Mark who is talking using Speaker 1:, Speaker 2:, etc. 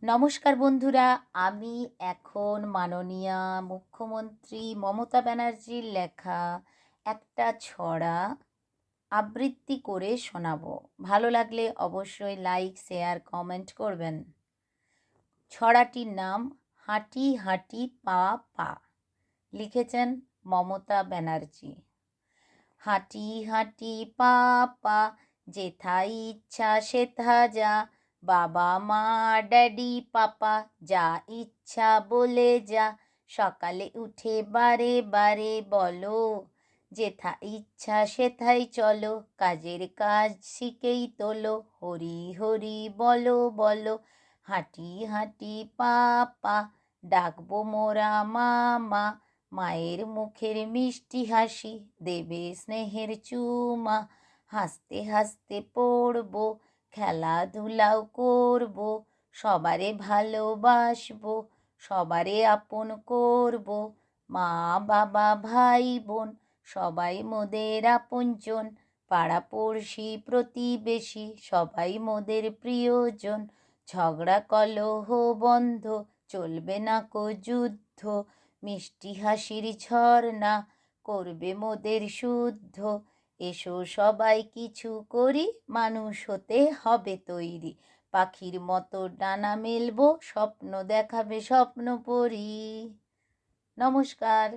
Speaker 1: নমস্কার বন্ধুরা, আমি এখন মাননীয়া মুখ্যমন্ত্রী মমতা ব্যানার্জির লেখা একটা ছড়া আবৃত্তি করে শোনাবো। ভালো লাগলে অবশ্যই লাইক, শেয়ার, কমেন্ট করবেন। ছড়াটির নাম হাঁটি হাঁটি পা পা, লিখেছেন মমতা ব্যানার্জি। হাঁটি হাঁটি পা পা, যেথায় ইচ্ছা সেথা যা, বাবা মা ড্যাডি পাপা, যা ইচ্ছা বলে যা, সকালে উঠে বারে বারে বলো, যেথা ইচ্ছা সেথায় চলো, কাজের কাজ শিখেই তোলো, হরি হরি বলো বলো, হাঁটি হাঁটি পা পা, ডাকবো মোরা মা মা, মায়ের মুখের মিষ্টি হাসি দেবে স্নেহের চুমা, হাসতে হাসতে পড়বো, খেলাধুলাও করবো, সবারে ভালোবাসবো, সবারে আপন করবো, মা বাবা ভাই বোন সবাই মোদের আপনজন, পাড়া পড়শি প্রতিবেশী সবাই মোদের প্রিয়জন, ঝগড়া কলহ বন্ধ, চলবে না কো যুদ্ধ, মিষ্টি হাসির ঝর্ণা করবে মোদের শুদ্ধ, এসো সবাই কিছু করি, মানুষ হতে হবে তৈরি, পাখির মতো ডানা মেলবো, স্বপ্ন দেখাবে স্বপ্ন পরি। নমস্কার।